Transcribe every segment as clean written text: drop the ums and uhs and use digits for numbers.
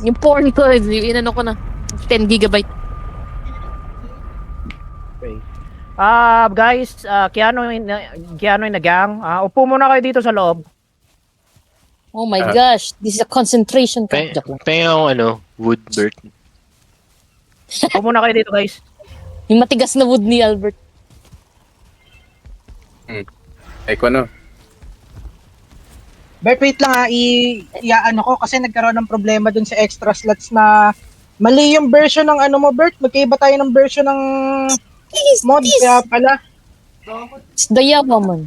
Yung porn ko, inano ko na. 10 gigabyte. Okay. Guys, Keanu in the gang. Upo muna kayo dito sa loob. Oh my gosh, this is a concentration camp. Joke lang. Pengen akong wood bird. Upo muna kayo dito, guys. Yung matigas na wood ni Albert. Eko ano? Bert, wait lang i-ano ko kasi nagkaroon ng problema dun sa extra slots na mali yung version ng ano mo, Bert. Magkaiba tayo ng version ng mod, kaya pala. It's the Yamaman.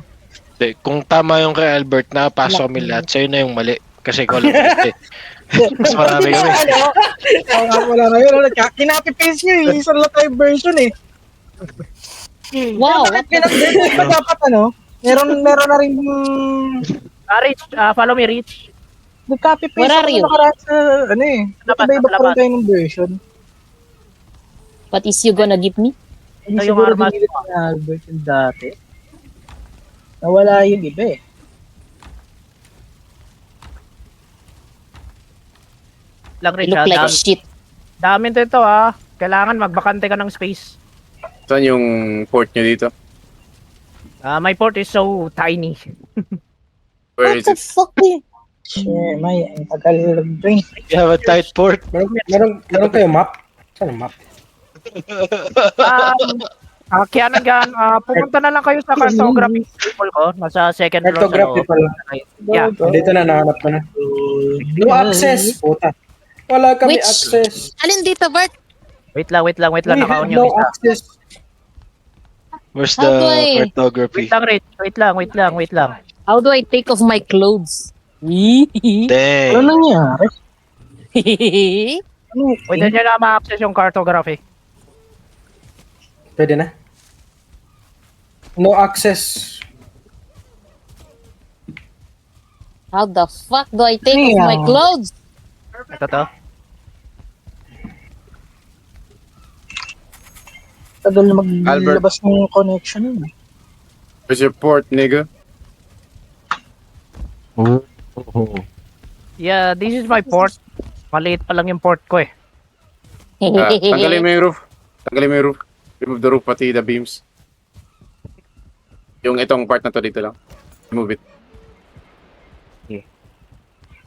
Kung tama yung kay Albert na pasok kami lahat, sa'yo na yung mali. Kasi ikaw lang ulit eh. Mas marami kami. Oo nga, wala na yun. Kinapi-paste nyo eh. Isang lang tayo version eh. Wow, Bakit pinag-version pa dapat ano? Meron na rin Rich, follow me, Rich. nag-copy-paste Where are ako you? nakaraan sa ano eh. Labas, Iba-iba pa rin labas. tayo ng version. what is you gonna give me? Hindi Ito yung siguro armas dinilip ni Albert yung dati. Nawala yung iba eh. Lang, Rich, Look like shit. Dami ito, Kailangan magbakante ka ng space. Saan yung port nyo dito? My port is so tiny. Where What is the it? fuck eh? Shit, may ang tagal ng-brain. You have a tight port. Meron kayo map? Saan ang map? Keanu gan, pumunta na lang kayo sa cartography table ko. Nasa second floor sa Cartography loob. pala. Yeah. Dito na, nahanap ko na. No access! Puta. Wala kami Which- access. Alin dito, Bert? Wait lang, We nakaon have yung no isa. access. Where's How do I- the cartography? Wait lang, Rich. Wait lang. How do I take off my clothes? Ano Dang. nangyari? Pwede nyo na ma-access yung cartography. Pwede na. No access. How the fuck do I take off my Yeah. clothes? Ito to. Tagal na maglabas ng connection yun. Where's your port, nigga? Yeah, this is my port. Maliit pa lang yung port ko eh. Tanggalin mo yung roof. Tanggalin mo yung roof. Remove the roof, pati the beams. Yung itong part na to dito lang. Remove it.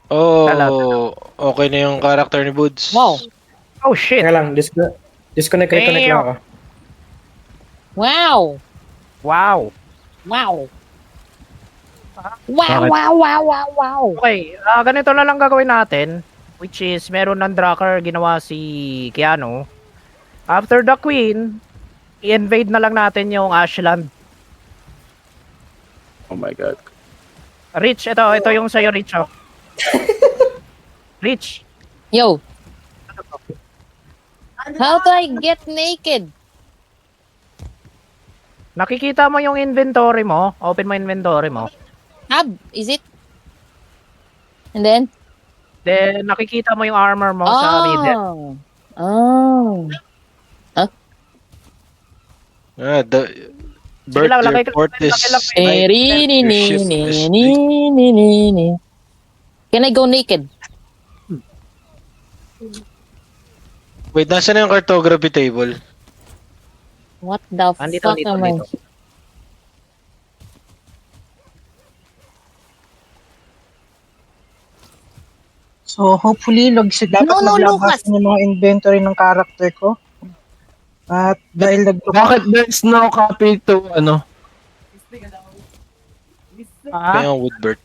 Oh, okay na yung character ni Boods. Wow. Oh shit. Kaya lang, disconnect lang ako. Wow. Wow. Wow. Wow, wow, wow, wow, wow. Okay, ganito na lang gagawin natin. Which is, meron ng Drakkar ginawa si Keanu. After the Queen, i-invade na lang natin yung Ashland. Oh my god. Rich, ito yung sa'yo, Rich, oh. Rich, Yo. How do I get naked? nakikita mo yung inventory mo. Open mo inventory mo. Tab, is it? And then? Then, nakikita mo yung armor mo sa middle. Oh. The Sige lang, birth lagay ko- report is lagay lang. Eh, rini, Your ni, shift ni, is ni, ni, ni, ni. Can I go naked? Wait, nasa na yung cartography table? What the Andito, fuck dito, am I? dito. So hopefully dapat No, maglabas Lucas. ng mga inventory ng character ko. At dahil Bakit there's no copy to ano? Kaya yung wood bird.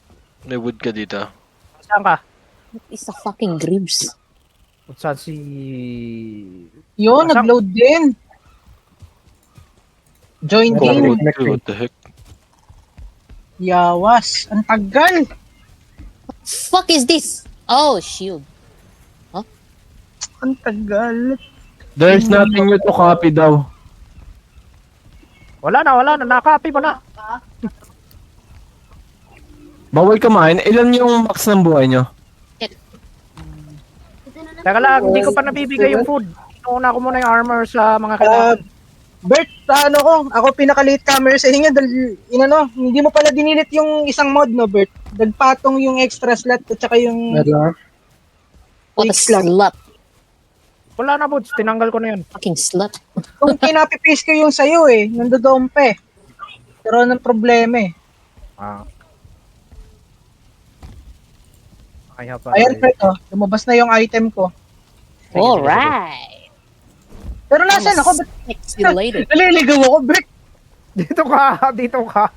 May wood ka dito. Saan ka? What is a fucking gribs? Saan si... yun, nag-load din. Join Oh, game. what the heck? Yawas. Ang tagal. Fuck is this? Oh, shield. Ang tagal. There's nothing new to copy daw. Wala na. Nakapy mo na. Bawal kumain. Ilan yung max ng buhay nyo? Teka lang, hindi ko pa nabibigay yung food. Inuuna ko muna yung armor sa mga kailangan. Bert, ako pinaka-late camera sa inyo dahil, hindi mo pala dinilit yung isang mod, no, Bert? Nagpatong yung extra slot at saka yung... What a Weak slot. slut. Wala na, Buds. Tinanggal ko na yun. Fucking slut. Kung kinapipis ko yung sayo eh, nandodompe. Pero ng problema eh. Ah. Kaya pa. Ayan, Bert, oh. Lumabas na yung item ko. Alright. Pero nasan ako? Ba't Sexy lady. naliligaw ako, Bert? Dito ka, dito ka.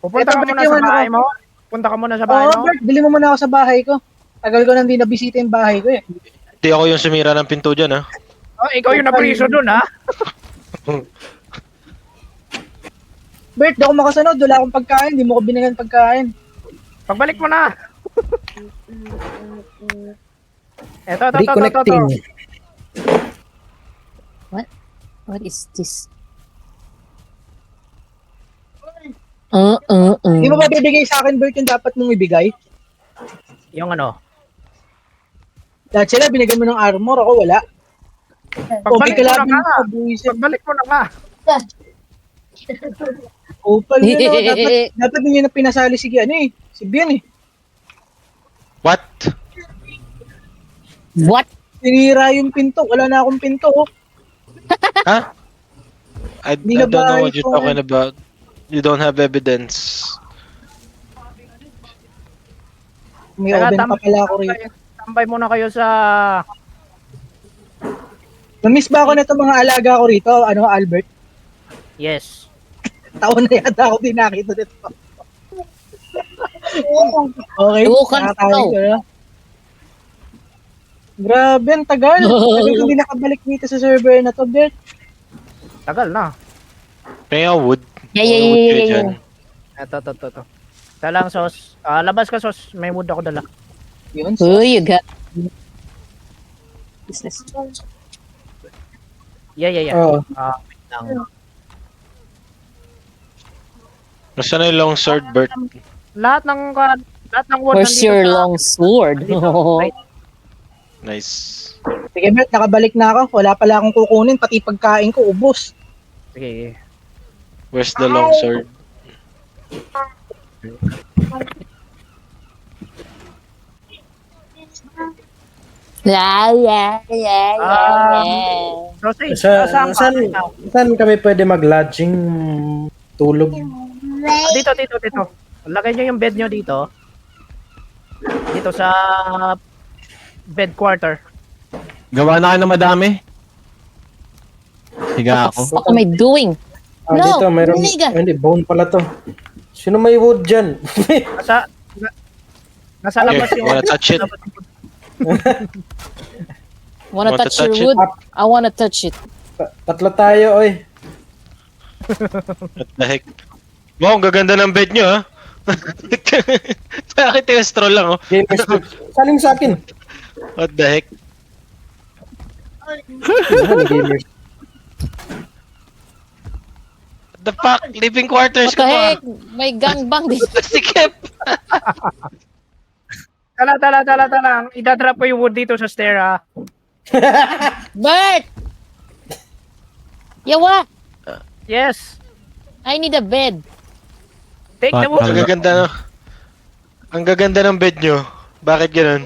Pupunta Eto, ka Bert, muna yung sa ano bahay ko. mo. Punta ka muna sa bahay Oo, mo. Bert, bili mo muna ako sa bahay ko. Tagal ko nang di nabisita yung bahay ko eh. Di ako yung sumira ng pinto dyan, ha? Oh, ikaw yung napriso dun, ha? Bert, di ako makasunod. Wala akong pagkain. Di mo ko binigyan pagkain. Pagbalik mo na. Eto. Reconnecting. What is this? Di mo ba bibigay sa akin, Bert, yung dapat mong ibigay? Yung ano. Lahat sila, binigyan mo ng armor. Ako wala. Pagbalik mo na ka. Buwisit. Pagbalik mo na ka. Opal yun, oh. Dapat hindi na pinasali si ano eh. Si Bian eh. What? What? Tinira yung pinto. Wala na akong pinto. Oh. Ha? I Hindi na don't know bahay what you're ko. talking about. You don't have evidence. May Teka, oven pa pala ako rito. Tambay muna kayo sa... Namiss ba ako nito mga alaga ko rito? Ano, Albert? Yes. Taon na yata ako din nakita dito. Okay. Ewokan nakatayo ko. ko na. Grabe, ang tagal. Tagal hindi nakabalik dito sa server na to, Bert. Tagal na. Kaya wood. Yeah. Kayo dyan. Eto. Talang sos. Labas ka, sos. May wood ako dala. Yun. So, Oh, you got business. Yeah. Oo. Wait lang. Nasaan na yung long sword, Bert? Lahat ng wood Where's your long sword? Right. Nice. sige, Bert, nakabalik na ako. Wala pala akong kukunin. Pati pagkain ko, ubos. Sige. Where's the long sword? Yeah. So, say, Saan kami pwede mag-lodging tulog? Dito. Lagay nyo yung bed nyo dito. Dito sa bed quarter. Gawa na kayo ng madami. Higa What the ako. fuck am I doing? No, Dito, mayroon. nigga. Hindi, bone pala to. Sino may wood dyan? Nasa labas yung... Wanna touch it? Wanna Want to touch your touch it? wood? I wanna touch it. Tatlo tayo, oy. What the heck? Wow, ang gaganda ng bed nyo, ha? Bakit yung straw lang, oh? Gamers. Saling sa akin. What the heck? Ano, gamers? What the fuck? Living quarters What the ko heck? May gangbang dito. Sikip! Tala. Idadrop ko yung wood dito sa stair, ha? Bert! Yawa! Yes. I need a bed. Take the Ang wood. gaganda, no? Ang gaganda ng bed nyo. Bakit ganun?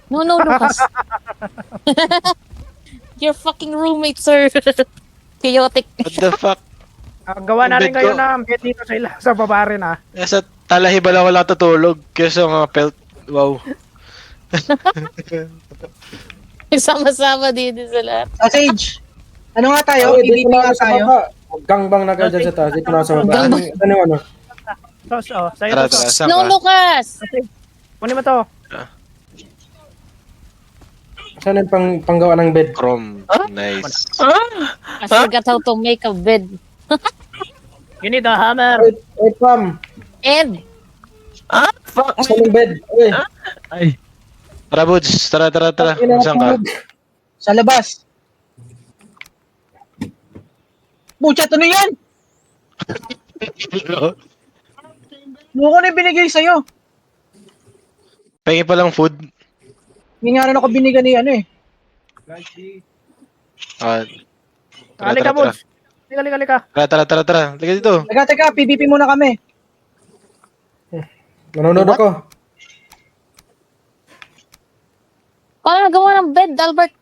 No, Lucas. Your fucking roommate, sir. Chaotic. What the fuck? Gawa na Yung rin bed kayo ko. ng bed dito sa baba rin, ha? Nasa talahibala wala tutulog. Kesa mga pelt. Wow. Sama-sama dito sa lahat. Sage. Ano nga tayo? Oy, PvP dito na nga ako sa tayo. baba. Gangbang na kayo dyan sa taas. Dito na ako sa baba. Gangbang. Ano yung ano? Sos, sa'yo Tara, to, tara. sos. Saan No, ka? Lucas! Kunin mo to. Saan yung panggawa ng bed? Chrome. Nice. I forgot how to make a bed. You need a hammer. Oy, Pam. And, Saan yung bed? Oy. Ay. Tara, Buds. Tara. Saan ka? Sa labas. Buchat, ano yan? Ano ko na yung binigay sa'yo? Pengi pa lang food. Hindi nga rin ako binigay ni ano eh. Ah, Halika, Buds. Halika. Tara. Liga dito. Teka, PvP muna kami. Nanonood ako. Paano gawa ng bed, Albert?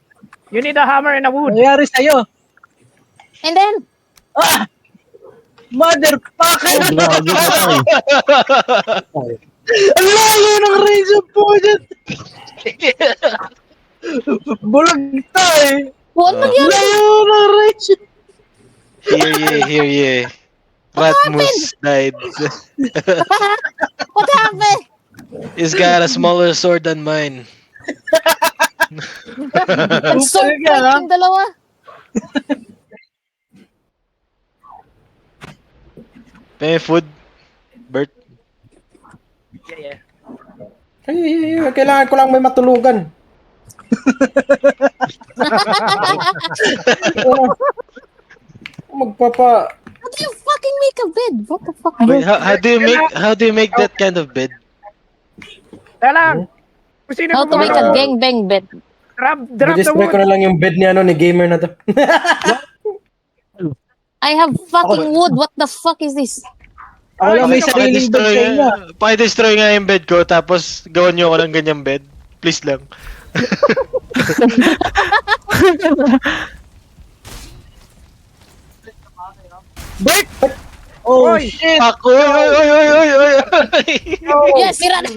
You need a hammer and a wood. Nangyari sa'yo. And then, Ah! Motherfucker! Ang layo ng range of poison! Bulag tayo! what nangyari? Layo ng range! Here. Ratmus died. What happened? He's got a smaller sword than mine. Nag-sword Talaga, fight ha? yung dalawa. May food, Bert. Yeah. Ay, kailangan ko lang may matulugan. Magpapa... How do you fucking make a bed? What the fuck? Wait, how do you make that kind of bed? Teka lang. Kung sino How to make a gangbang bed? Drop the Destroy ko wood. na lang yung bed ni ni gamer na to. I have fucking wood. What the fuck is this? Ako lang may sariling bed sa inyo. Paki-destroy nga yung bed ko, tapos gawan nyo ako ng ganyang bed. Please lang. Bert! Oh, Oy! shit! Fuck! Oy! Yes, sira na.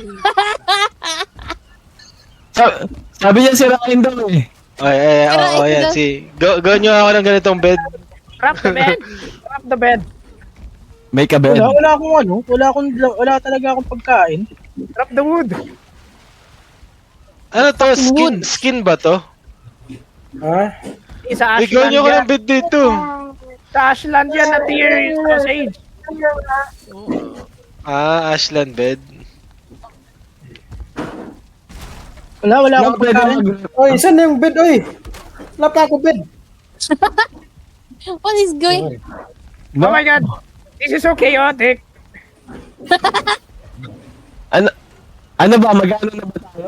Sabi niya sirain daw eh. Oo, yan. Gawan nyo ako ng ganitong bed. Drop the bed. Drop the bed. Make a bed. Wala talaga akong pagkain. Drop the wood. Ano to? Skin ba to? Ha? Sa Ay, gawan Ashland nyo ako yan. ng bed dito. Sa Ashland yan na tier sage. Ashland bed. Wala akong pagkain. Oy, saan na yung bed, oy? Wala pa ako bed. What is going? Oh my god. This is so chaotic. Ano ba? Magano na ba tayo?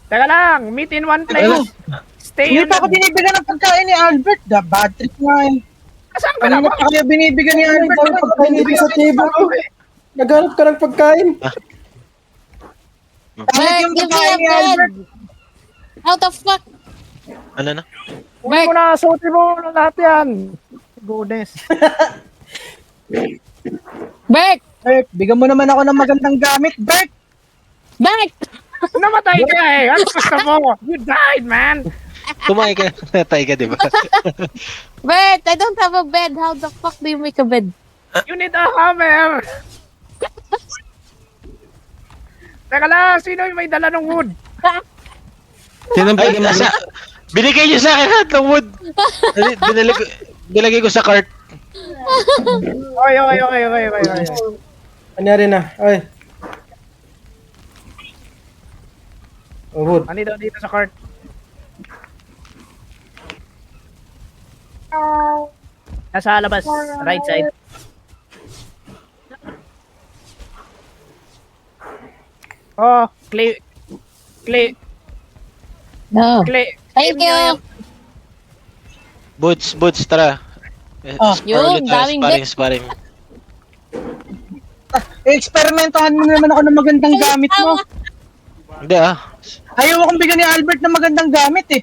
Teka lang. Meet in one place. Stay Hindi on pa ako binibigyan ng pagkain ni Albert. The bad trip nga eh. Asan ka na Kanina ba? pa kayo binibigyan ni Albert. Ang dami pagkain dito sa table ko. Naghanap ka ng pagkain. Kahit yung Give me pagkain a ni Albert. bed. How the fuck? Ano na? Kunin mo na. Suotin mo na lahat yan. Goodness. Bert! Bert, bigyan mo naman ako ng magandang gamit. Bert! Bert! Namatay ka eh. Ano gusto mo? You died, man. Kumain ka. Natay ka, di ba? Bert, I don't have a bed. How the fuck do you make a bed? You need a hammer. Teka lang. Sino yung may dala ng wood? Sino Ay, pwede mag- binigay niyo sa akin lahat ng wood. Nilagay ko sa cart. Okay. Anyari na, oy. Oh, wood. Ano dito sa cart? Nasa labas. Right side. Oh, clay. No. Thank you. Boots, tara. Oh, yun, daming sparring. Eksperimentohan mo naman ako ng magandang gamit mo. Hindi Ayaw akong bigyan ni Albert ng magandang gamit eh.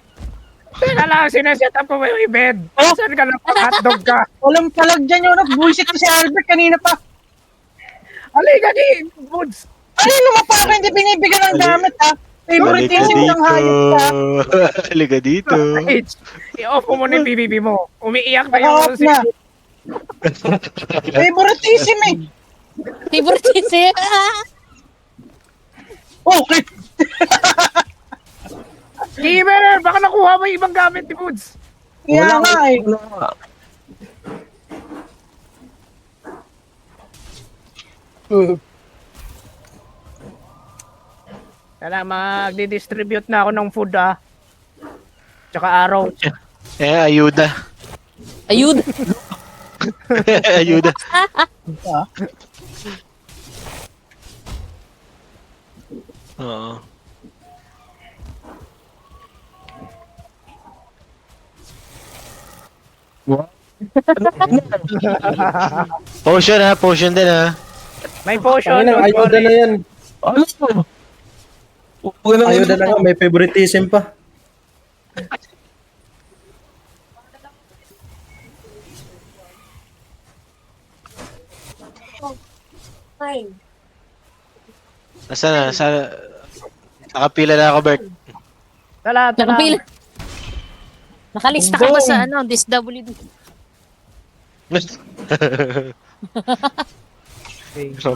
Teka lang, sineset up ko yung bed. Oh. Saan ka na? Hotdog ka. Walang palag dyan yun. Bullshit ko si Albert kanina pa. Halika di, Woods. Ano naman pa ako hindi binibigyan ng gamit ha? Favoritism ng hayop ka. Halika dito. H, i-off mo muna yung PBB mo. Umiiyak na Off yung na. Favoritism eh. Favoritism. Okay. Gamer, baka nakuha mo yung ibang gamit ni Woods. Kaya nga eh. Kaya magdi-distribute na ako ng food Tsaka araw. Ayuda. Ayun. Ayuda. Oo. Potion din May potion. Ayun ang don't ayuda worry. na yan. Ano? Huwag na Ayun na nga, may favoritism pa. Nasaan na? Nakapila na ako, Bert. Tala. Nakapila. Nakalista ka ba sa DSWD?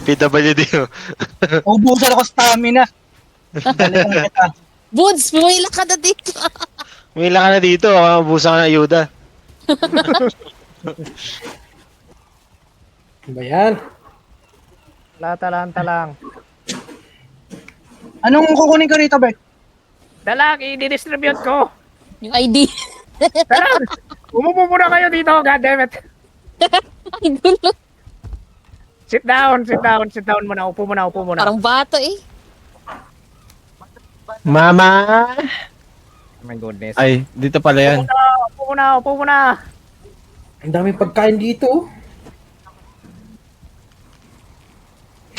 PWD. Ubusan ako stamina. Balikan kita. Buds, pumila ka na dito. Umila ka na dito. Mabusan ka na ayuda. Ano ba yan? Talang. Anong kukunin ko rito, Bert? Talang, i-distribute ko. Yung ID. Talang, umupo muna kayo dito, goddammit. Ay, gulo. Sit down muna. Upo muna. Parang bata eh. Mama! Oh my goodness. Ay, dito pala yan. Upo muna. Ang daming pagkain dito. Oh.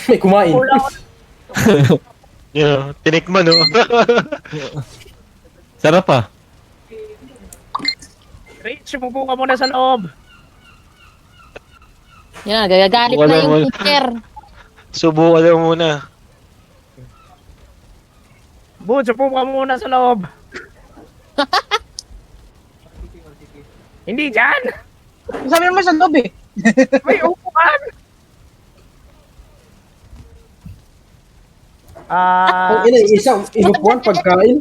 May kumain. Tinikman, no? Sarap ah. Rich, umupo ka muna sa loob. Yan, gagalit Wala, na yung wala. teacher. Subukan lang muna. Buds, upo ka muna sa loob. Hindi dyan. Sabi naman sa loob eh. May upuan. Ang ina, isang inupuan pagkain.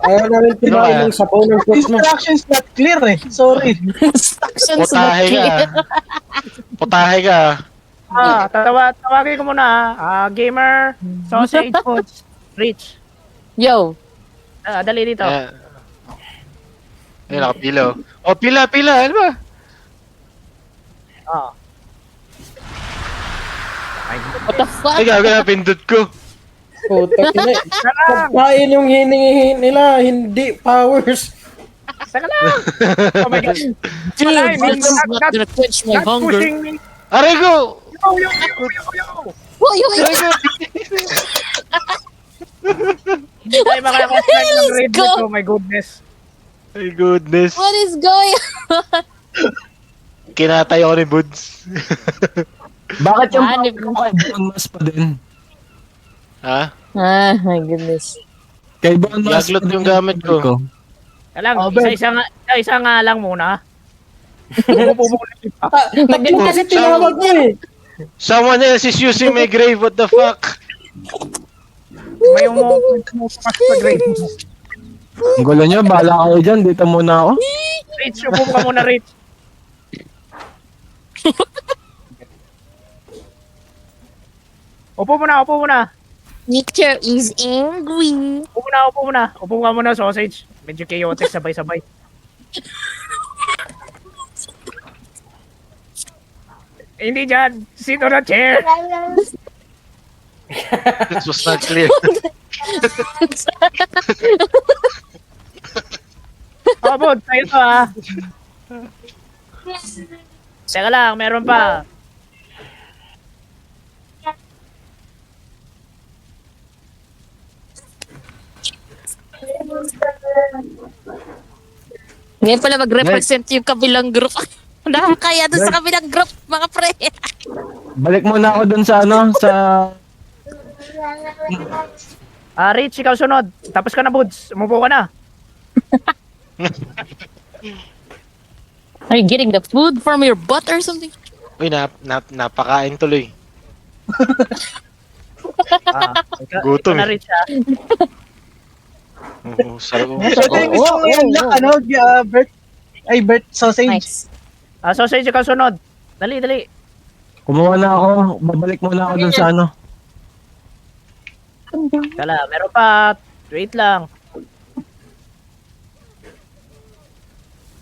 Ayaw namin pinain ng sabaw ng cook mo. Instructions not clear eh. Sorry. Instructions Putahe ka. Putahe ka. Tawagin ko muna. Gamer, sausage foods, Rich. Yo. Dali dito. Ayun, nakapila. Oh, pila. Ano ba? What the fuck? Ay, gagawin na pindot ko. Putak ina. Pagkain yung hinihingi nila, hindi powers. Saka lang. Oh my God. Dude, Wala, that's not gonna quench my Not hunger. pushing me. Aray ko! Yo. Oh, yo. Hindi tayo makakastrike ng red go. meat. Oh my goodness. Ay, goodness. What is going on? Kinatay ako ni Buds. Bakit yung Hanip power ko kay Bon Mas pa din? Ha? Ah, my goodness. Kay Bon Mas Laglot pa din yung gamit ko. Alang, Oh, Ben. isa nga lang muna. Tatlo kasi tinawag mo eh. Someone else is using my grave. What the fuck? May umupas sa grade. Ang gulo nyo, bahala kayo dyan. Dito muna ako. Rich, upo ka muna, Rich. Upo muna. Teacher is angry. Upo ka muna, sausage. Medyo chaotic, sabay-sabay. Hindi dyan. Sit on a chair. This was not clear. Bud, sa'yo to ha. Teka lang, meron pa. Ngayon pala mag-represent yung kabilang group. Nakakaya doon sa kabilang group, mga pre. Balik muna ako dun sa sa... Rich, ikaw sunod. Tapos ka na, Buds. Umupo ka na. Are you getting the food from your butt or something? Uy, napakain tuloy. Ikaw Gutom na, eh. Rich ha. Oo, sarap. Ito yung gusto ko ngayon lang, Bert sausage. Nice. Sausage, ikaw sunod. Dali. Kumuha na ako. Babalik muna ako dun sa ano. Kala, meron pa. Wait lang.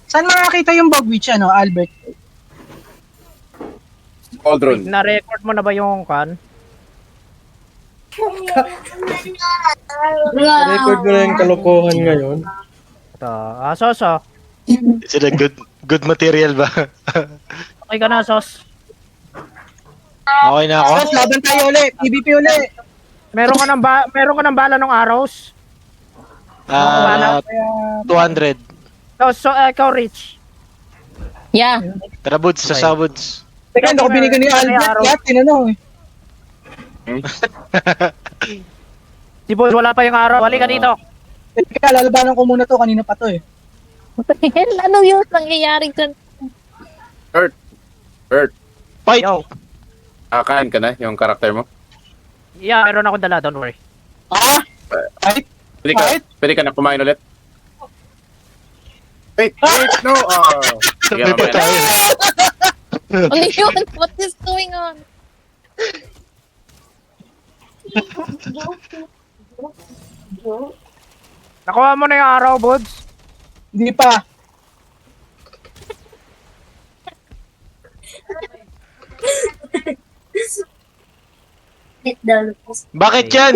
Saan makakita yung Bogwitch, Albert? Cauldron. Na-record mo na ba yung kan? Record mo na yung kalokohan ngayon. Ito. Sos. Is it a good material ba? Okay ka na, Sos. Okay na ako. Laban tayo ulit. PvP ulit. Meron ka ng bala ng arrows? Ah, 200. So, ikaw, Rich. Yeah. Tara, Buds, Okay. sa Buds. Teka, hindi ko binigyan ni Albert lahat. Tinanong eh. Si Boss, wala pa yung araw. Halika dito. Teka, lalabanan ko muna to. Kanina pa to eh. What the hell? Ano yung nangyayari dyan? Bert, Fight! Yo. kain ka na yung karakter mo? Yeah, meron ako dala. Don't worry. Ah! Ay! Pwede ka na kumain ulit? Wait, no! Sige, Sabay pa mamaya na. tayo. Ano yun? What is going on? Nakuha mo na yung araw, Bods. Hindi pa. Bakit yan?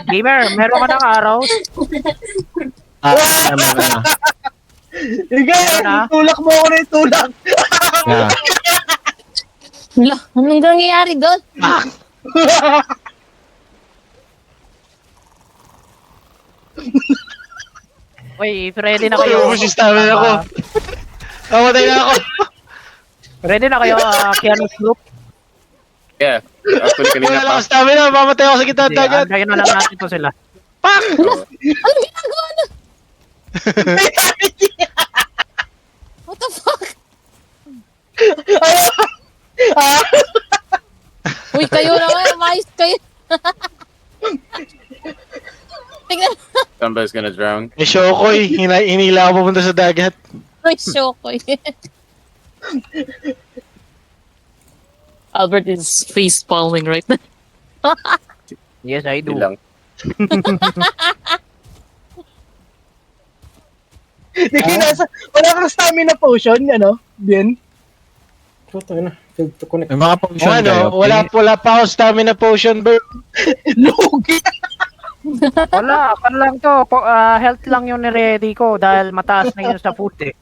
Gamer, meron ka ng araw. Tama ka na. Ikaw, na? tulak mo ako na yung tulak. Yeah. Wala, anong nangyayari doon? Wait, ready na kayo. Ubus yung stamina ko. Namatay na ako. Ready na kayo, Keanu Sloop? Yeah, actually kanina Wala pa. lang stamina. Mamatay ako sa gitna ng dagat. Andayin na lang natin to sila. Anong ginagawa na? What the fuck? Uy, kayo naman. Mais kayo. Tingnan. Somebody's gonna drown. May Shokoy. Hinila ako pupunta sa dagat. May shock ko. Albert is face palming right now. Yes, I Hindi do. lang. Wala kang stamina potion, ano? Bien. Puta na. Failed to connect. May mga O potion ano, kayo. wala pa ako stamina potion, bro. Lugi. Wala, kan lang to. Health lang yung niready ko dahil mataas na yun sa food eh.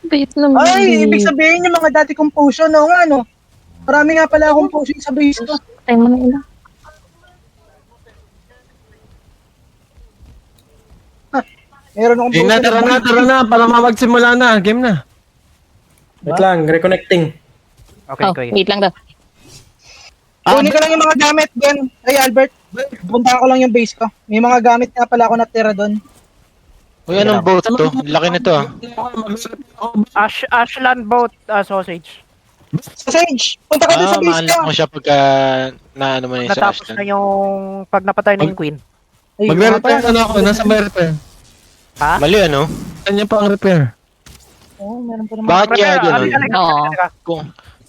Bait naman. Ay, ibig sabihin yung mga dati kong potion, no nga, no? Marami nga pala akong potion sa base ko. Tayo mo na ina. Meron akong Game na, potion. tara na. Para magsimula na. Game na. Wait lang, reconnecting. Okay, Oh, okay. wait lang daw. Kunin ko lang yung mga gamit, Ben. Ay, Albert. Puntahan ko lang yung base ko. May mga gamit nga pala ako natira doon. Uy, anong boat to? Laki nito ah. Ashland boat sausage. Sausage, punta ka doon sa base Ma-unlock ko. mo siya pagka na ano mo na yung sa Natapos na Ashland. yung pag napatay na yung queen. Ay, Mag-repair na ako. Nasa may repair. Ha? Mali ano? Kanya pa ang repair. Oh, meron pa naman. Bakit kaya Repair, ganun? halika.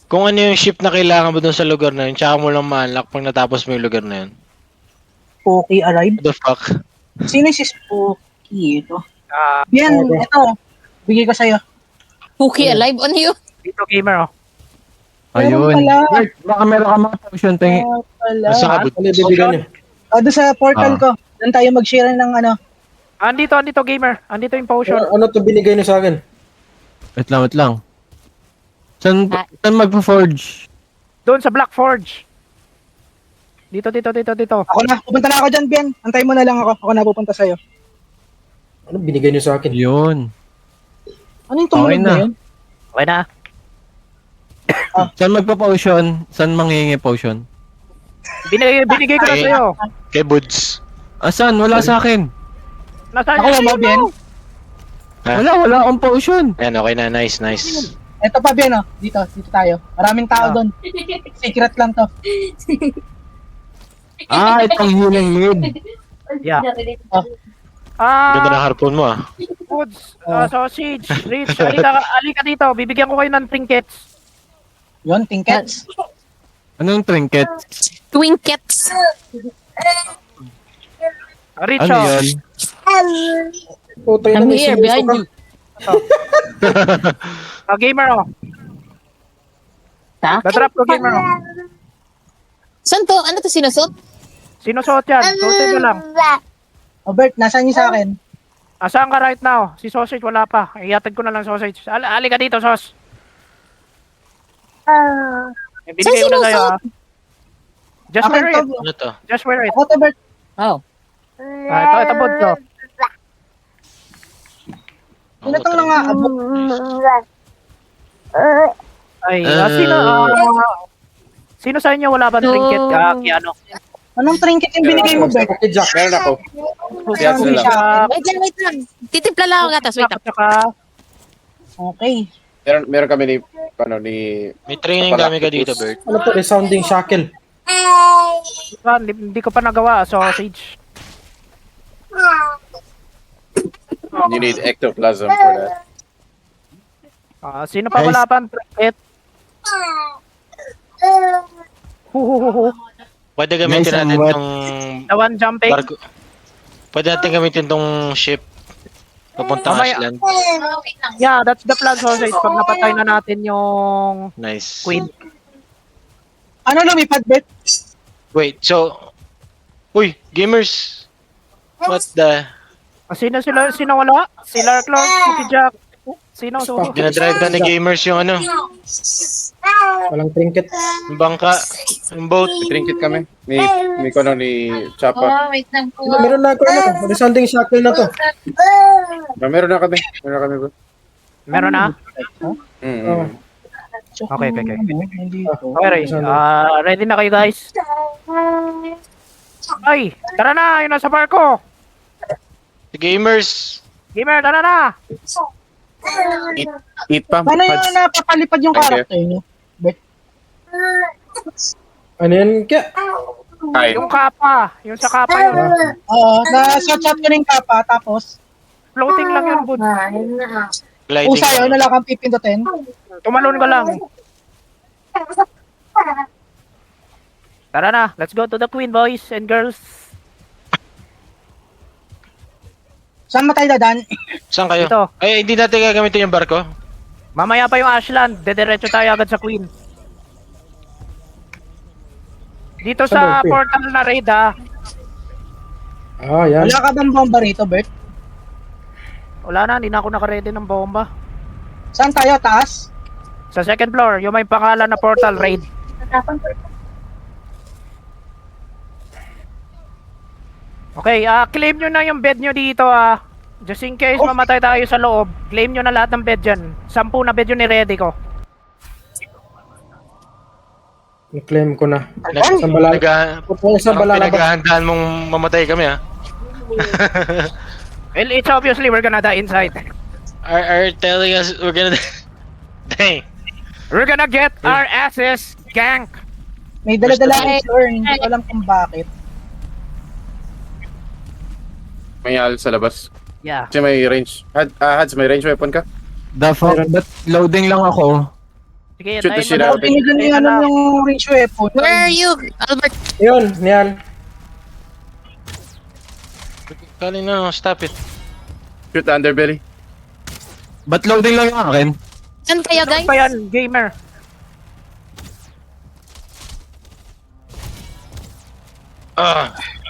Kung ano yung ship na kailangan mo dun sa lugar na yun, tsaka mo lang ma-unlock pag natapos mo yung lugar na yun. Spooky arrived. What the fuck? Sino si Spooky ito? Ah, Yan, ito. Bigay ko sa'yo. Cookie alive? Ano yun? dito gamer oh. Meron Ayun. pala. Bert, baka meron ka mga potion. Tingi. Pala. Nasa ka, Ano bibigyan niyo? Doon sa portal Ah. ko. Doon tayo mag-share ng ano. Andito gamer. Andito yung potion. Ano to binigay niyo sa akin? Wait lang. Saan magpa-forge? Doon sa Black Forge. Dito. Ako na. Pupunta na ako dyan, Ben. Antay mo na lang ako. Ako na pupunta sa'yo. Ano binigay niyo sa akin? Yun. Ano yung tumunog Okay na na. yun? Okay na. Saan magpa-potion? Saan manghingi potion? Binigay ko na Okay. sa'yo. kay Buds. Asan? Wala sa akin. Nasaan Ako mo, Ben. Wala akong potion. Ayan, okay na. Nice. Ito pa, Ben, oh. Dito tayo. Maraming tao Ah. doon. Secret lang to. Itong healing mid. Yeah. Ganda ng harpoon mo ah. Foods, sausage, Rich, alika dito. Bibigyan ko kayo ng trinkets. Yun, tinkets. Anong trinket? Twinkets. Rich, Ano yun? Puta I'm na, may here, sinuso behind ka. you. Gamer, oh. Ta? Dadrop ko, gamer, oh. Saan to? Ano to sinusot? Sinusuot yan. Suotin ko lang. Oh, Bert, nasaan yung sa akin? Asaan ka right now? Si sausage wala pa. Iyatag ko na lang sausage. Alika dito, sos. Saan Binigay ko na sa'yo, sinusot? ah. Just wear it. Ano to? Just wear it. Ako to, Bert. Oh. Ito bunso. Sino tong mga abot? Ay, sino sa inyo wala ba trinket? Kiano? Anong trinket yung binigay mo, Bert? Okay, Jack. Meron ako. Yes, Ano lang. siya? Wait lang. Titimpla lang ako gatas. Wait lang. Tsaka, Okay. Meron kami ni May training kami ka dito, Bert. Ano to? Resounding shackle. hindi ko pa nagawa, sausage. you need ectoplasm for that. Sino pa wala pa ang trinket? Huhuhuhu. Pwede gamitin Nice and natin wet. tong The one jumping. barko. Pwede natin gamitin tong ship. Papuntang Mamaya. Ashland. Yeah, that's the plan, sausage. Pag napatay na natin yung Nice. queen. Ano lumipad, Bert? Wait, so... Uy, gamers! What the... Sino wala? Si Larklor, si Jack. Sino? Dinadrive na ni gamers yung ano, Walang trinket. yung bangka, yung boat. May trinket kami. Ni Chapa. wait lang po. Meron na ako, ano? Resounding shackle na to. Meron na kami. Meron na kami, bro. Meron na? Oh. Okay. Hindi ko. Okay, ready na kayo guys? Ay, tara na, yun na sa barko. Si gamers! Gamer, tara na. Eat pa. Paano yung napapalipad yung Thank you. character niyo? Ano yan? Kaya, Ay, Yung kapa, yung sa kapa yun. Oo, na-shot ko rin kapa, tapos Floating lang yun, bud. Gliding. usayo na lang kang pipindutin. Tumalon ka lang. Tara na, let's go to the queen, boys and girls. Saan matay dadan? Saan kayo? Ito. Ay, hindi natin gagamitin yung barko. Mamaya pa yung Ashland, dediretso tayo agad sa queen. Dito sa Saan ba, portal na raid ha. yan. Wala ka bang bomba rito, Bert? Wala na, hindi na ako nakaredy ng bomba. Saan tayo? Taas? Sa second floor, yung may pangalan na portal raid. Okay, claim nyo na yung bed nyo dito Just in case mamatay tayo sa loob, claim nyo na lahat ng bed dyan. 10 na bed yun ni-ready ko. Na-claim ko na. Nag- Isang balala. Isang Parang balala ba? pinaghahandaan mong mamatay kami, ha? Well, it's obviously we're gonna die inside. Are telling us we're gonna... Dang. We're gonna get our asses gank. May dala-dala akong sword, hindi ko alam kung bakit. may al sa labas. Yeah. Kasi may range. Hads, may range weapon ka? The fuck? But loading lang ako. Sige, Shoot the tayo shit na. out. Binigyan niya ano yung range weapon. Where are you, Albert? Yun, Nial. Kali na, stop it. Shoot the underbelly. But loading lang yung akin. Saan kayo, guys? Pa yan, gamer.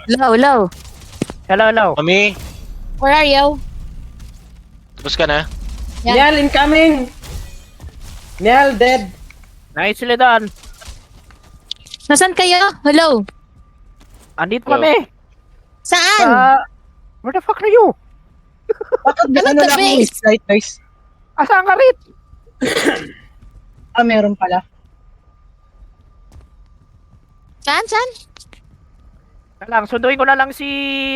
Low. Hello. Mami, Where are you? tapos ka na? Yeah. Nial, incoming! Nial, dead. Nicely done. Nasaan kayo? Hello? Andito Hello. kami. Saan? Where the fuck are you? Bakit Ano ano to, lang base? yung light, guys? Asaan ka rin? Meron pala. Saan? Lang, sunduin ko na lang si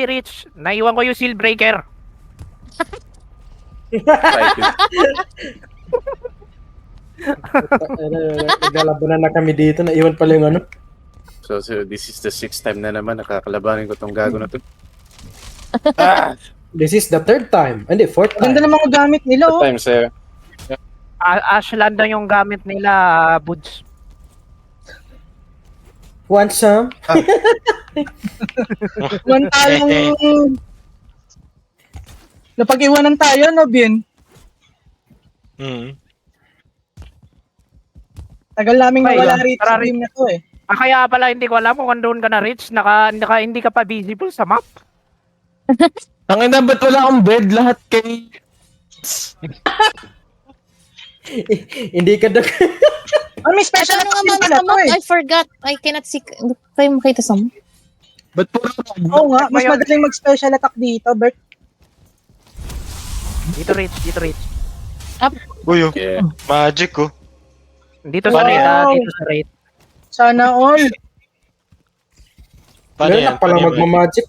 Rich. Naiwan ko yung seal breaker. Right. Naglalabanan na kami dito. Naiwan pala yung ano. So this is the 6th time na naman nakakalabanin ko tong gago na to. This is the 3rd time. Hindi, 4th time. Ganda ng mga gamit nila, oh. Times Ashland na yung gamit nila, Buds. Want some? Iwan tayong... Napag-iwanan tayo, no, Bien? Tagal naming Ay, nawala rito sa tara, game na to, eh. Kaya pala hindi ko alam kung andun ka na, Rich. Hindi ka pa visible sa map. Tangina, ba't wala akong bed? Lahat kay... Hindi ka dog. May special Ano nga attack din man pala sa to map? eh. I forgot. I cannot see. Hindi ko kayo makita sa map. Ba't puro Oo nga, mas madaling mag-special attack dito, Bert. Dito Rich, dito Rich. Uy, oh. Yeah. Magic, oh. Dito sa Wow. rate, dito sa rate. Sana all. Paano Meron yan? na pala Paano yan? magmamagic.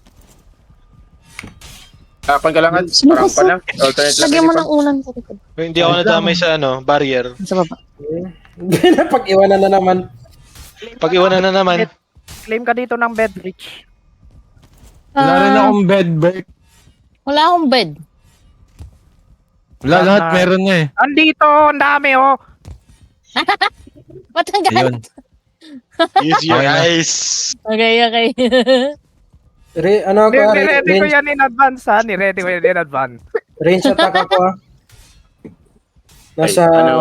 Tapan ka lang, Hans. Parang pa lang. Alternate lang. Lagyan mo kasi ng ulan sa likod. Hindi ako nadamay sa barrier. Sa baba. Napag-iwanan na naman. Pag iwanan na naman. Claim ka dito ng bed, Rich. Wala rin akong bed, Bert. Wala akong bed. Wala, lahat meron niya eh. Andito, ang dami oh. Ba't ang Ayun. galit? Use your Okay na. eyes. Okay, okay. Ano ako, Niready ko range, yan in advance ha. Niready ko yan in advance. range attack ako ah. Nasa... Ay, ano?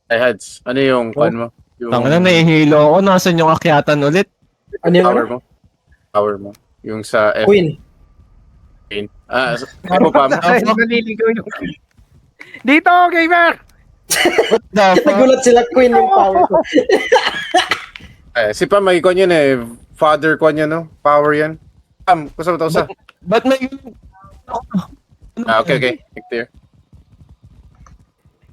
Ay, Hads. Ano yung pan mo? Yung Tanga na, nahihilo ako. Nasaan yung akyatan ulit? Ano yung power ano? mo? Power mo. Yung sa F. Queen. Ano pa mo? Naliligaw yung... Dito, gamer! What the fuck? Nagulat sila Queen yung power ko. Si Pam, may kwan yun eh. Father kwan yun, no? Power yan. Pam, kusa ba ito? Ba't may... Okay. Clear.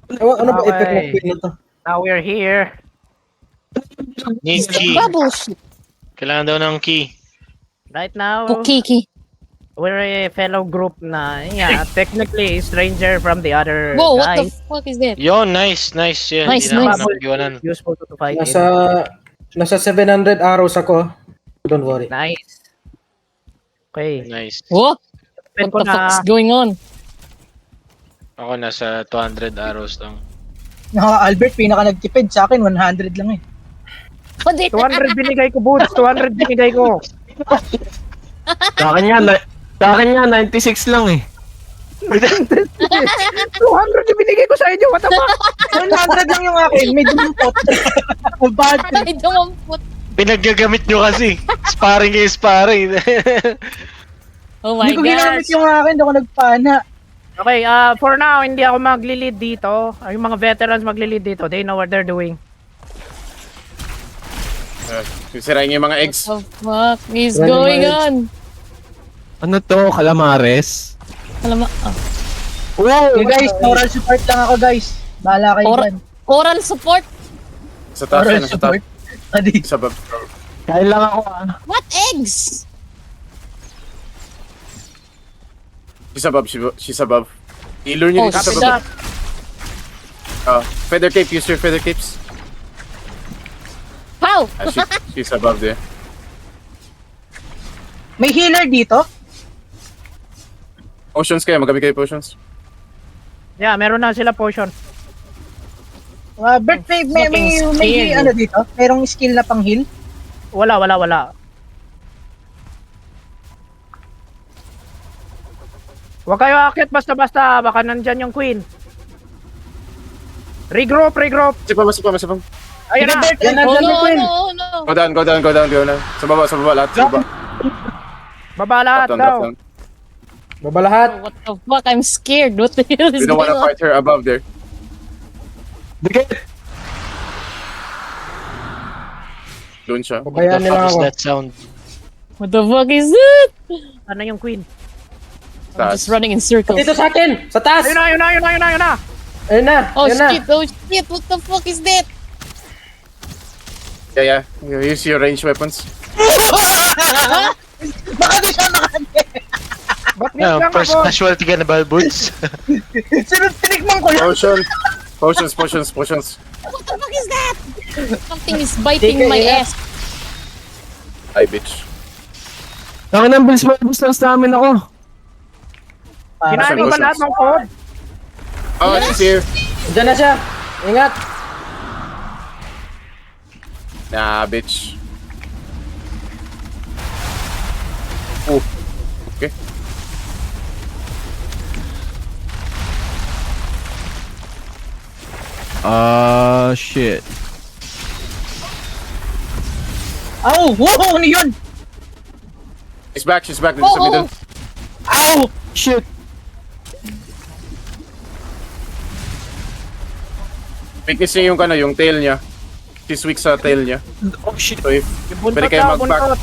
Ano ba Okay. effect ng Queen na to? Now we're here. Need key. Bubble shit. Kailangan daw ng key. Right now, Pukiki. we're a fellow group na, technically stranger from the other Whoa, what the guys. fuck is that? Yon, nice. Yeah, Nice, hindi na nice. ako napag-iwanan. Useful to fight Nasa 700 arrows ako. Don't worry. Nice. Okay. Nice. What? Spend What ko the fuck na, is going on? Ako nasa 200 arrows lang. Albert, pinaka nagtipid sa akin, 100 lang eh. Oh, di- 200 binigay ko, Boots. 200 binigay ko. Sa akin nga, 96 lang eh. 200 yung binigay ko sa inyo. What the fuck? 100 lang yung akin, may dumpot. Bad trip. Ay, dumampot. Pinaggagamit nyo kasi. Sparring kayo, sparring. Oh my Hindi ko ginamit gosh. yung akin, hindi ako nagpana. Okay, for now, hindi ako magli-lead dito. Yung mga veterans magli-lead dito. They know what they're doing. Sisirain yung mga eggs. What the fuck is Running going my on? Ano to? Calamares? Alam mo, Wow! Okay guys, moral support lang ako guys. Bahala kayo Oral- dyan. oral support? Sa taas Moral yan, sa taas. support. Adi. Sa bab. Kain lang ako ah. What eggs? She's above. I-lure nyo Oh, dito sa shit. baba. Feather cape, use your feather capes. How? She's above there. May healer dito? Potions kayo, magamit kayo potions. Yeah, meron na sila potion. Bert, may Fucking ano dito? Merong skill na pang heal? Wala. Huwag kayo akit basta-basta. Baka nandyan yung queen. Regroup. Masipam. Ayun na. Bert, Yan na, Oh dyan na no, Queen. no, no. Go down. Sa baba, lahat. Sa baba. Baba lahat Drop daw. down. Baba lahat. What the fuck? I'm scared. What the hell is We don't going wanna on? fight her above there. Dikit! Doon siya. What Babayaan the nila fuck is ako. that sound? What the fuck is it? Ano yung queen? I'm just running in circles. Dito sa akin! Sa taas! Ayun na. Ayun na! Oh Ayun na! shit, oh shit, what the fuck is that? Yeah. You use your ranged weapons. baka di siya nakande. Ba't yan lang First ako? casualty ka na ba, Boots? Tinikman ko lang. Potions. What the fuck is that? Something is biting Take my it, ass. Ay, bitch. Tangin ng bilis malabos ng stamina ko. Kinain mo ba Potions. lahat ng code? Oh, she's here. Diyan na siya! Ingat! Nah, bitch. Oh. Okay. Shit. Ow! Wow! Ano yun? She's back dito sa middle. Ow! Shit! Weakness niya yung yung tail niya. She's weak sa tail niya. Oh shit. So if Yung buntot pwede kayo na, mag-back. buntot.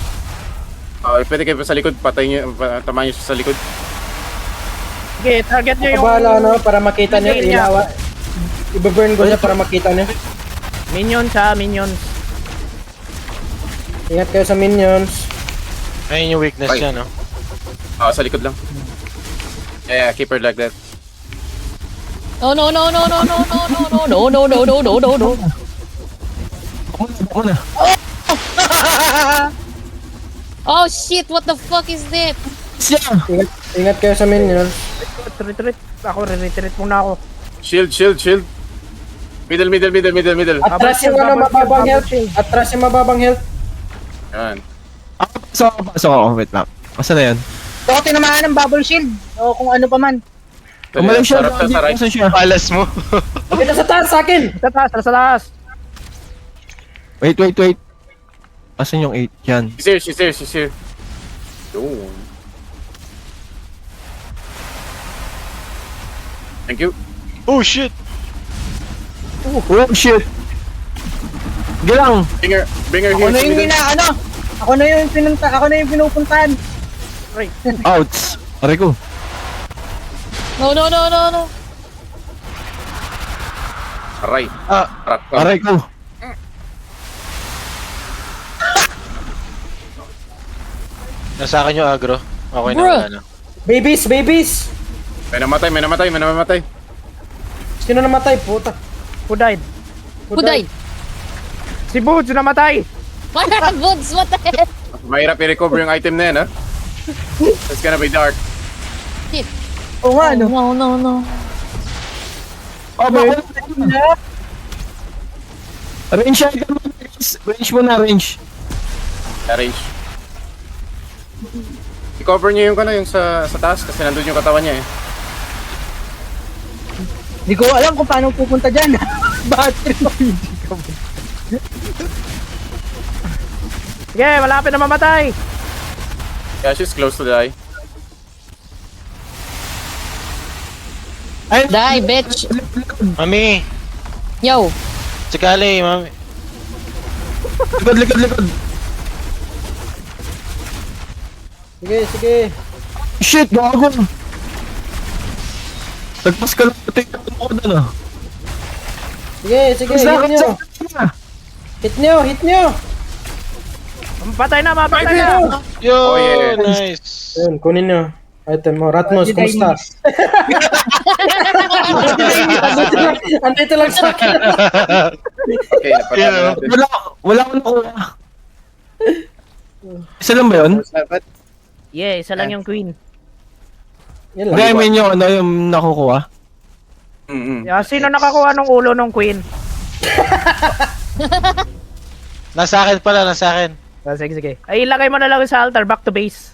Pwede kayo pa sa likod, patay niyo, tamahan niyo siya sa likod. Sige, target nyo yung Kabala, no? Para makita niyo. Hindi niya. Ilawa. Iba-burn ko niya para makita niyo. minions ha, minions. Ingat kayo sa minions. Ayun yung weakness Ay. niya, no? Sa likod lang. Yeah, keep her like that. No, no, no, no, no, no, no, no, no, no, no, no, no, no, no. Ako na. Oh shit, what the fuck is that? Siya! Ingat kayo sa minions. Retreat. Ako, retreat muna ako. Shield. Middle. Atras yung mababang health. Atras yung mababang health. Yan. Pasok ako. Wait lang. Asa na yan? So, tinamaan ng bubble shield. O kung ano pa man. Umalis siya. Sarap sa right. Asa siya? Palas mo. Okay, nasa taas sa akin. Sa taas, sa taas. Wait. Asan yung 8? Yan. She's here. Yun. Thank you. Oh shit! Oh shit! Gilang! Bring her Ako here. na yung ako na yung pinupuntahan. Outs! Aray ko. No, no, no, no, no. Aray. Arat ka. Aray ko. Nasa akin yung agro. Okay na, Bro. wala na. Babies. May namatay. Sino namatay? Puta. Who died? Who died? Si Boots namatay. What the boots? What the hell? Mahirap i-recover yung item na yan, ha? It's gonna be dark. Oo nga, no? No, no, no. Oh, bakit? Range siya. Range mo na, range. Arrange. I-cover niyo yung yung sa taas kasi nandun yung katawan niya, eh. Hindi ko alam kung paano pupunta dyan. Battery. Sige, malapit na mamatay. Yeah, she's close to die. Ay, Die, bitch. Mami! Yo. Sakali, mami. likod. Sige. Shit, gago. Tagpas ka lang. Tingnan mo ko doon ah. Sige. Hit nyo. Mapatay na. Yo, Oh, yeah. nice. Yun, kunin nyo. Item mo. Ratmos, kumusta? Andito lang sa akin. Okay, napatay na natin. Wala akong nakuha. Isa lang ba yun? Yeah, isa lang yung queen. Yan lang. Hindi, I mean yung nakukuha. Yeah, sino nakakuha ng ulo ng queen? Nasa akin pala, nasa akin. Sige. Ay, ilagay mo na lang sa altar. Back to base.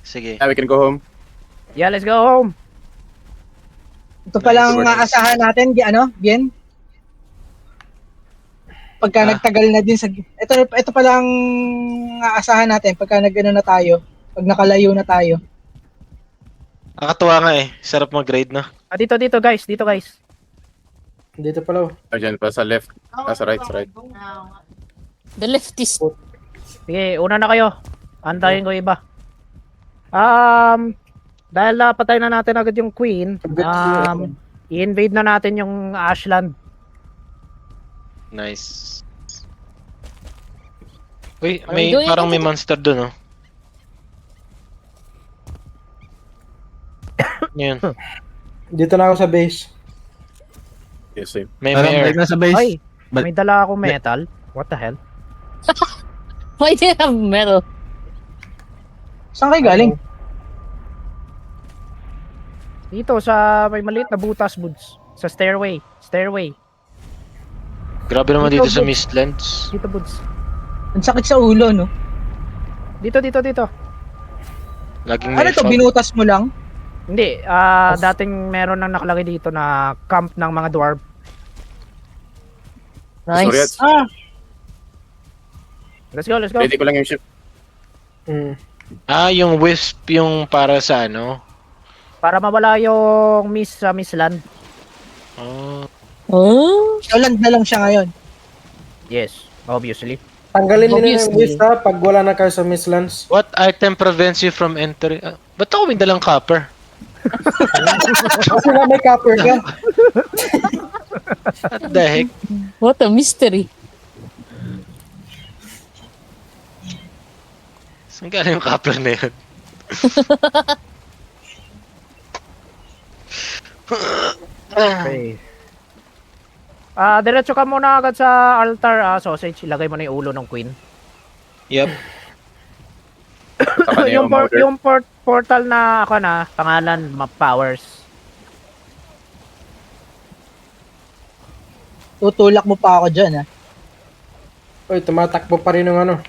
Sige. Now we can go home. Yeah, let's go home. Ito palang aasahan natin, Bien? Pagka nagtagal na din sa... Ito palang aasahan natin pagka na tayo. Pag nakalayo na tayo. Nakatuwa nga eh. Sarap mag-raid na. Dito guys. Dito pala. Diyan pa sa left. Sa right. The leftist. Sige, una na kayo. Antayin ko iba. Dahil napatay na natin agad yung queen, i-invade na natin yung Ashland. Nice. Uy, parang may monster doon, oh. Yun. Dito na ako sa base. Yes, same. May Parang air. break na sa base. Ay, may dala akong metal. What the hell? Why do you have metal? Saan kayo galing? Dito sa may maliit na butas, Buds. Sa stairway. Grabe naman dito sa Mistlands. Dito, Buds. Ang sakit sa ulo, no? Dito. Laging Ano may to, fog. binutas mo lang? Hindi, dating meron nang nakalagay dito na camp ng mga dwarf. Nice. Let's go. Ready ko lang yung ship. Yung wisp yung para sa ano? Para mawala yung miss sa Missland. Oh. Oh? Holland na lang siya ngayon. Yes, obviously. Tanggalin nila yung Obviously. list ha, pag wala na kayo sa Miss Lance. What item prevents you from entering? Ba't ako may dalang copper? Kasi nga may copper ka. What the heck? What a mystery. Saan galing yung copper na yun? Okay. Diretso ka muna agad sa altar, sausage. Ilagay mo na yung ulo ng queen. Yep. Saka na yung yung mother. portal na ako na, pangalan, map powers. Tutulak mo pa ako dyan, ha? Uy, tumatakbo pa rin yung ano.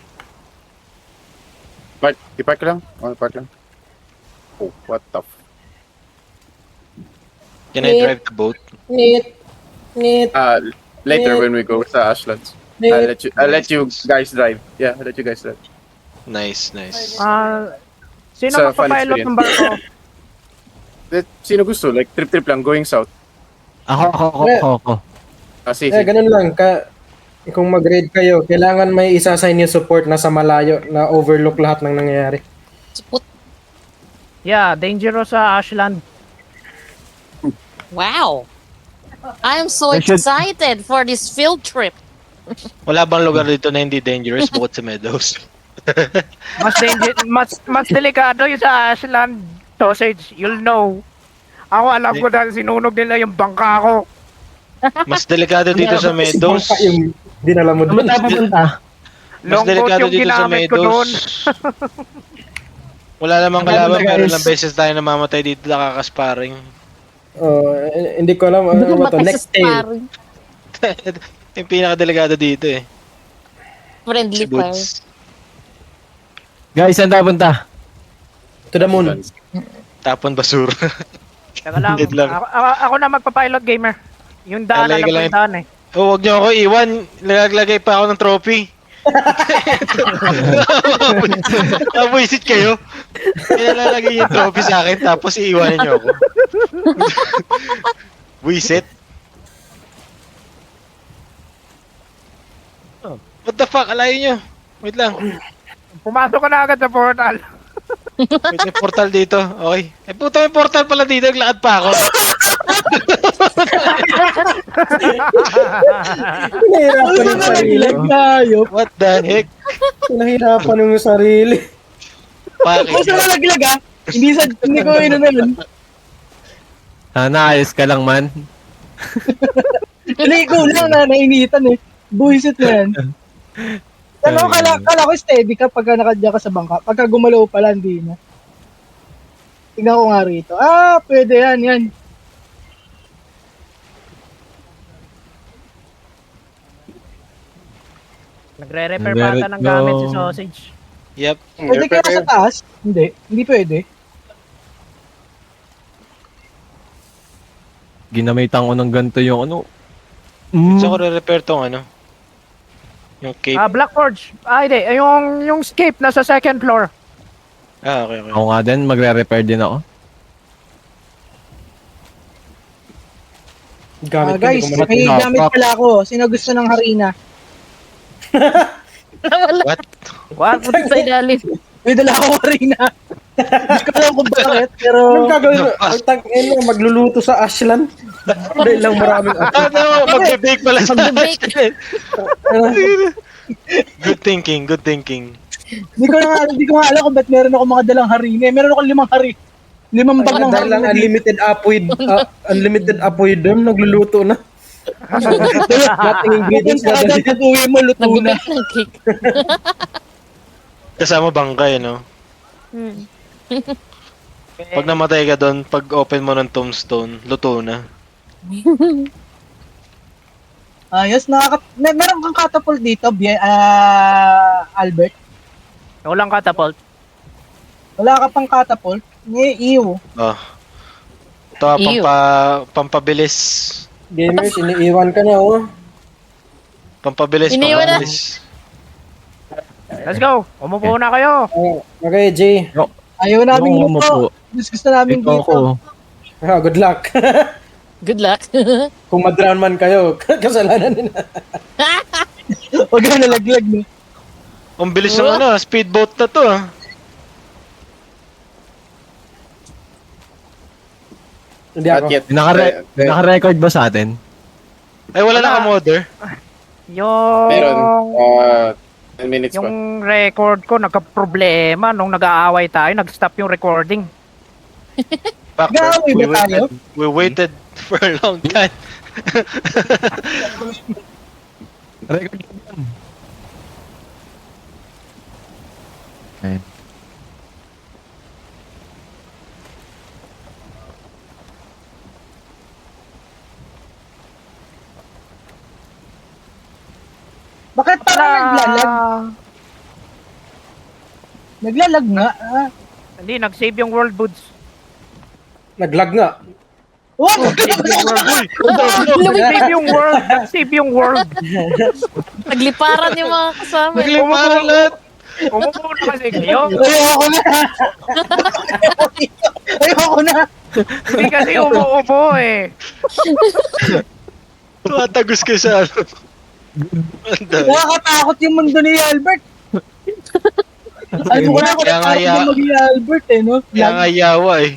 Park, i-park lang. Oh, park lang. Oh, what the Can I drive the boat? Neat. Later Yeah. when we go sa Ashlands. Neat. I'll let you guys drive. Yeah, I'll let you guys drive. Nice, nice. Sino Sa fun magpapilot ng barko? Sino gusto? Like, trip-trip lang, going south. Ako. Sige. Ganun lang. Kung mag-raid kayo, kailangan may isa-assign yung support na sa malayo na overlook lahat ng nangyayari. Support. Yeah, dangerous sa Ashland. Wow. I'm so I should- excited for this field trip. Wala bang lugar dito na hindi dangerous bukod sa Meadows? Mas delikado yung sa Ashland, sausage. You'll know. Ako alam ko dahil sinunog nila yung bangka ko. Mas delikado dito sa Meadows. Bangka yung dinala mo Saan doon. ba tayo pupunta? Mas Longboat delikado yung dito sa ginamit ko doon. Meadows. Wala namang Ano kalaban ba, pero guys? ilang beses tayo namamatay dito nakakasparing. Hindi ko alam ano ba to. Next tail. Sparring. Yung pinakadelikado dito eh. Friendly Si fire. Boots. Guys, saan tayo punta? To the moon. Tapon basura. Teka lang, Dead lang. ako na magpapilot gamer. Yung daan, Alay alam ka ko lang. yung daan eh. Oh, wag niyo ako iwan. Naglagay pa ako ng trophy. Nabuisit kayo. Kaya lalagay yung trophy sa akin tapos iiwanan niyo ako. Buisit. What the fuck? Alayin niyo. Wait lang. Pumasok ka na agad sa portal. Wait, may portal dito. Okay. Eh puta, may portal pala dito. Naglakad pa ako. Pinahirapan yung sarili. Tayo. What the heck? Pinahirapan yung sarili. Bakit? Kung saan nalaglag, ha? Hindi ko ino na yun. Naayos ka lang man. Naligo lang na, nainitan eh. Buisit na yan. Ano, kala ko steady ka pagka nakadya ka sa bangka. Pagka gumalaw pala, hindi na. Tingnan ko nga rito. Pwede yan. Nagre-repair Let pa it ata ng gamit si go. sausage. Yep. Pwede kaya sa taas? Hindi pwede. Ginamitan ko ng ganito yung ano. Saan ko re-repair tong ano? Yung cape. Black Forge. Hindi. Yung escape nasa second floor. Okay, okay. Ako nga din, magre-repair din ako. Gamit ko, Guys, hindi ko may ma- gamit pala ako. Sino gusto ng harina? What? What? Sa ilalim. May dala akong harina. Hindi ko alam kung bakit, pero... Anong gagawin mo? Ang tangin mo, magluluto sa Ashland? Dahil lang maraming Ano? Magbe-bake pala sa Magbe-bake. Good thinking, good thinking. Hindi ko nga alam kung ba't meron ako mga dalang harina. Meron ako 5 harina. 5 bag ng Dahil lang harina. unlimited apoy doon, nagluluto na. Dating ingredients na dali. Pag-uwi mo, luto na. Nag-bake ng cake. Kasama bangkay, no? Pag namatay ka doon, pag open mo ng tombstone, luto na. Ayos, meron kang catapult dito, Albert. Walang catapult. Wala ka pang catapult. Iyo. Oh. Ito, Ew. pampabilis. Gamers, iniiwan ka na, oh. Pampabilis, Iniwan na. pampabilis. Let's go. Umupo na kayo. Okay, Jay. Ayaw namin Ano mo luto. po? Gusto namin Ito dito. ako. Good luck. Good luck. Kung ma-drown man kayo, kasalanan nila. Huwag ka nalaglag, no? Ang bilis ng speedboat na to. Hindi Not ako. yet. Naka-record ba sa atin? Ay, wala na ka-modder. Yung... Meron. 10 minutes pa. Yung record ko nagka-problema nung nag-aaway tayo, nag-stop yung recording. Nag-aaway ba tayo? We waited for a long time. Record ko yan. Okay. Bakit parang naglalag? Naglalag nga. Ah. Hindi, nag-save yung world boots. Nag-lag nga. What? Nag-save yung world. Nag-save yung world. Nagliparan yung mga kasama. Nagliparan lahat. Umupo na kasi kayo. Ayoko na. Ayoko na. Hindi kasi umuupo eh. Tumatagos kayo sa ano. Nakakatakot yung mundo ni Albert. Ano ko na Kaya nga yung mundo ni Albert eh, no? Kaya nga yawa eh.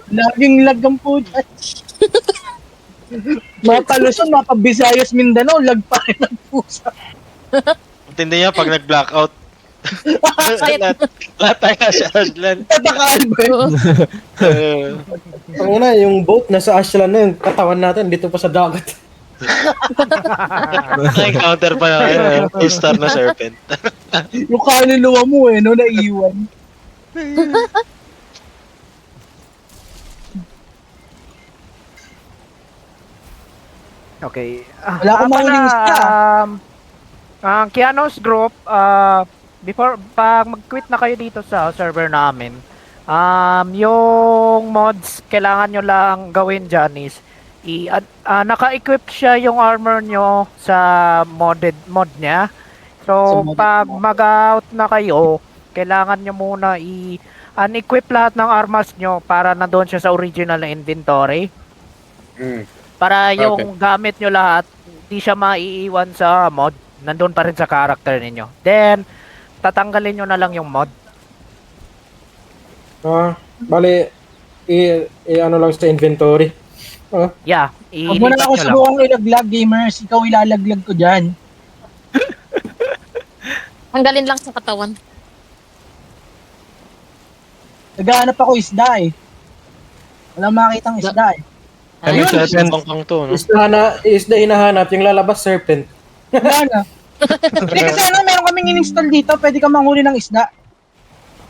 Laging lag ang puta. Mapa Luzon, mapa Visayas, Mindanao, lag pa rin ang pusa. Intindi niya pag nag-blackout. lahat tayo nasa Ashland. Tataka Albert. Ang una, yung boat nasa Ashland na yung katawan natin dito pa sa dagat. Na-encounter pa na two-star na serpent. Yung kaluluwa mo eh, no, naiwan. Okay. Wala akong mahuling isda. Ang Kianos Group, before, pag mag-quit na kayo dito sa server namin, yung mods, kailangan nyo lang gawin dyan is, naka-equip siya yung armor nyo sa mod niya. So, pag mag-out na kayo, kailangan nyo muna unequip lahat ng armas nyo para nandoon siya sa original na inventory. Mm. Para yung Okay. gamit nyo lahat, hindi siya maiiwan sa mod. Nandun pa rin sa character ninyo. Then, tatanggalin nyo na lang yung mod. Bali, ano lang sa inventory. Yeah, Huwag mo na ilipat ako nyo lang. subukang ilaglag, gamers. Ikaw ilalaglag ko dyan. Tanggalin lang sa katawan. Naghahanap ako isda eh. Walang makitang isda eh. Ano Ayun. serpent? Pangpang to, no? Isda hinahanap, yung lalabas serpent. Wala na. Hindi kasi ano, meron kaming in-install dito. Pwede ka manghuli ng isda.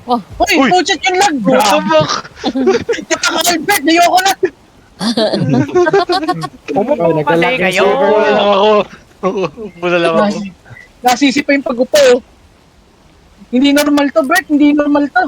Oh. Uy, puchat yung lag, bro. Tataka Albert, ayoko na. Umupo Oh, kasi naglalaki yung kayo. server. Mula lang ako. Mula lang ako. Nasisi pa yung pag-upo. Hindi normal to, Bert. Hindi normal to.